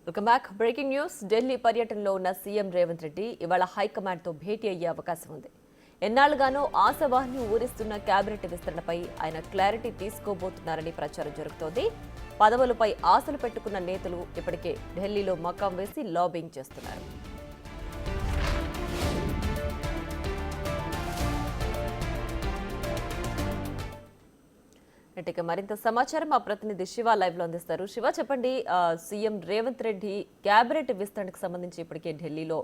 Welcome back. Breaking news. Delhi పర్యటనలో ఉన్న CM Revanth Reddy ఇవాళ హైకమాండ్తో భేటీ అయ్యే అవకాశం ఉంది. ఎన్నాళ్లుగానో ఆశావాహుని ఊరిస్తున్న కేబినెట్ విస్తరణపై ఆయన క్లారిటీ తీసుకోబోతున్నారని ప్రచారం జరుగుతోంది. పదవులపై ఆశలు పెట్టుకున్న నేతలు ఇప్పటికే ఢిల్లీలో మకాం వేసి లాబింగ్ చేస్తున్నారు. ఇక మరింత సమాచారం మా ప్రతినిధి శివ లైవ్ లో అందిస్తారు. శివ, చెప్పండి, సీఎం రేవంత్ రెడ్డి కేబినెట్ విస్తరణకు సంబంధించి ఇప్పటికే ఢిల్లీలో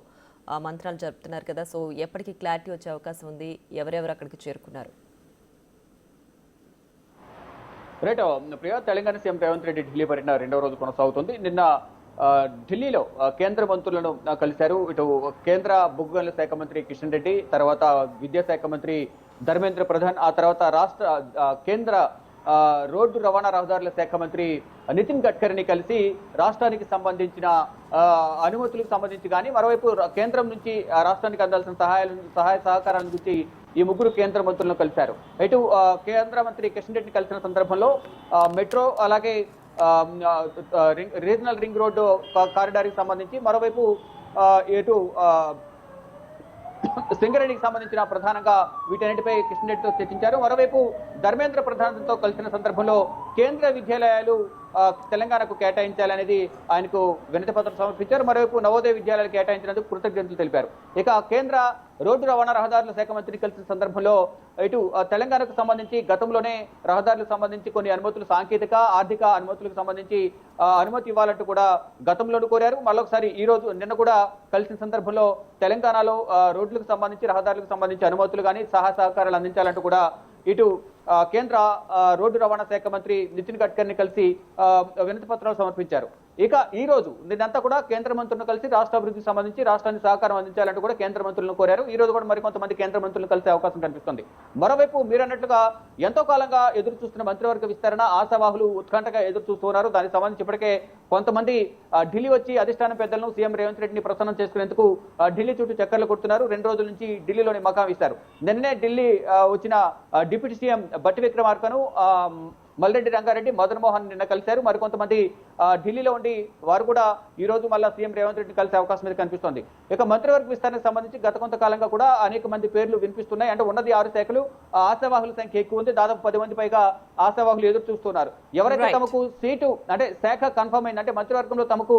మంత్రాలు జరుపుతున్నారు కదా, సో ఎప్పటికీ క్లారిటీ వచ్చే అవకాశం ఉంది? ఎవరెవరు అక్కడికి చేరుకున్నారు? రైట్ ప్రియా, తెలంగాణ సీఎం రేవంత్ రెడ్డి ఢిల్లీ పర్యటన రెండవ రోజు కొనసాగుతుంది. నిన్న ఢిల్లీలో కేంద్ర మంత్రులను కలిశారు. ఇటు కేంద్ర బొగ్గు గనుల శాఖ మంత్రి కిషన్ రెడ్డి, తర్వాత విద్యాశాఖ మంత్రి ధర్మేంద్ర ప్రధాన్, ఆ తర్వాత కేంద్ర రోడ్డు రవాణా రహదారుల శాఖ మంత్రి నితిన్ గడ్కరీని కలిసి రాష్ట్రానికి సంబంధించిన అనుమతులకు సంబంధించి కానీ, మరోవైపు కేంద్రం నుంచి రాష్ట్రానికి అందాల్సిన సహాయ సహకారాల గురించి ఈ ముగ్గురు కేంద్ర మంత్రులను కలిశారు. ఇటు కేంద్ర మంత్రి కిషన్ రెడ్డిని కలిసిన సందర్భంలో మెట్రో, అలాగే రీజనల్ రింగ్ రోడ్డు కారిడార్కి సంబంధించి, మరోవైపు ఇటు సింగరేణికి సంబంధించిన ప్రధానంగా వీటన్నిటిపై కిషన్ రెడ్డితో చర్చించారు. మరోవైపు ధర్మేంద్ర ప్రధాన్తో కలిసిన సందర్భంలో కేంద్ర విద్యాలయాలు తెలంగాణకు కేటాయించాలనేది ఆయనకు వినతి పత్రం సమర్పించారు. మరోవైపు నవోదయ విద్యాలయాలు కేటాయించినందుకు కృతజ్ఞతలు తెలిపారు. ఇక కేంద్ర రోడ్డు రవాణా రహదారుల శాఖ మంత్రిని కలిసిన సందర్భంలో ఇటు తెలంగాణకు సంబంధించి గతంలోనే రహదారులకు సంబంధించి కొన్ని అనుమతులు, సాంకేతిక ఆర్థిక అనుమతులకు సంబంధించి అనుమతి ఇవ్వాలంటూ కూడా గతంలోనూ కోరారు. మళ్ళొకసారి ఈ రోజు నిన్న కూడా కలిసిన సందర్భంలో తెలంగాణలో రోడ్లకు సంబంధించి, రహదారులకు సంబంధించి అనుమతులు కానీ సహాయ సహకారాలు అందించాలంటూ కూడా ఇటు కేంద్ర రోడ్డు రవాణా శాఖ మంత్రి నితిన్ గడ్కరీని కలిసి వినతి పత్రాలు సమర్పించారు. ఇక ఈ రోజు నిన్నంతా కూడా కేంద్ర మంత్రులను కలిసి రాష్ట్ర అభివృద్ధికి సంబంధించి రాష్ట్రానికి సహకారం అందించాలంటూ కూడా కేంద్ర మంత్రులను కోరారు. ఈ రోజు కూడా మరికొంతమంది కేంద్ర మంత్రులను కలిసే అవకాశం కనిపిస్తుంది. మరోవైపు మీరన్నట్లుగా ఎంతో కాలంగా ఎదురు చూస్తున్న మంత్రివర్గ విస్తరణ ఆశావాహులు ఉత్కంఠగా ఎదురు చూస్తున్నారు. దానికి సంబంధించి ఇప్పటికే కొంతమంది ఢిల్లీ వచ్చి అధిష్టానం పెద్దలను సీఎం రేవంత్ రెడ్డిని ప్రసన్నం చేసుకునేందుకు ఢిల్లీ చుట్టూ చక్కర్లు కొడుతున్నారు. 2 రోజుల నుంచి ఢిల్లీలోని మకాం ఇస్తారు. నిన్నే ఢిల్లీ వచ్చిన డిప్యూటీ సీఎం బట్టి విక్రమార్కను, మల్రెడ్డి రంగారెడ్డి, మదన్ మోహన్ నిన్న కలిశారు. మరికొంతమంది ఢిల్లీలో ఉండి వారు కూడా ఈ రోజు మళ్ళీ సీఎం రేవంత్ రెడ్డిని కలిసే అవకాశం మీద కనిపిస్తోంది. ఇక మంత్రివర్గ విస్తరణకు సంబంధించి గత కొంతకాలంగా కూడా అనేక మంది పేర్లు వినిపిస్తున్నాయి. అంటే ఉన్నది 6 శాఖలు, ఆశావాహుల సంఖ్య ఎక్కువ ఉంది. దాదాపు 10 మంది పైగా ఆశావాహులు ఎదురు చూస్తున్నారు. ఎవరైతే తమకు సీటు అంటే శాఖ కన్ఫర్మ్ అయింది, అంటే మంత్రివర్గంలో తమకు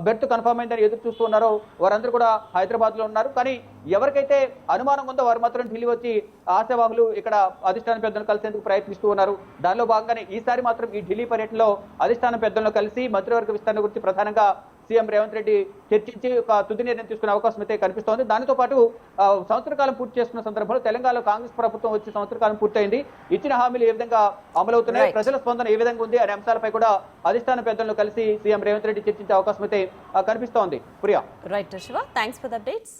బెర్త్ కన్ఫర్మ్ అయిందని ఎదురు చూస్తున్నారో వారందరూ కూడా హైదరాబాద్ లో ఉన్నారు. కానీ ఎవరికైతే అనుమానం ఉందో వారు మాత్రం ఢిల్లీ వచ్చి ఆశావాహులు ఇక్కడ అధిష్టాన పెద్దలను కలిసేందుకు ప్రయత్నిస్తూ ఉన్నారు. దానిలో భాగంగానే ఈసారి మాత్రం ఈ ఢిల్లీ పర్యటనలో అధిష్టాన పెద్దలను కలిసి మంత్రివర్గ విస్తరణ గురించి ప్రధానంగా సీఎం రేవంత్ రెడ్డి చర్చించి ఒక తుది నిర్ణయం తీసుకునే అవకాశం అయితే కనిపిస్తోంది. దానితో పాటు సంవత్సర కాలం పూర్తి చేసుకున్న సందర్భంలో తెలంగాణలో కాంగ్రెస్ ప్రభుత్వం వచ్చి సంవత్సర కాలం పూర్తయింది. ఇచ్చిన హామీలు ఏ విధంగా అమలవుతున్నాయి, ప్రజల స్పందన ఏ విధంగా ఉంది అనే అంశాలపై కూడా అధిష్టాన పెద్దలను కలిసి సీఎం రేవంత్ రెడ్డి చర్చించే అవకాశం అయితే కనిపిస్తోంది. Priya. Right Shiva, thanks for the updates.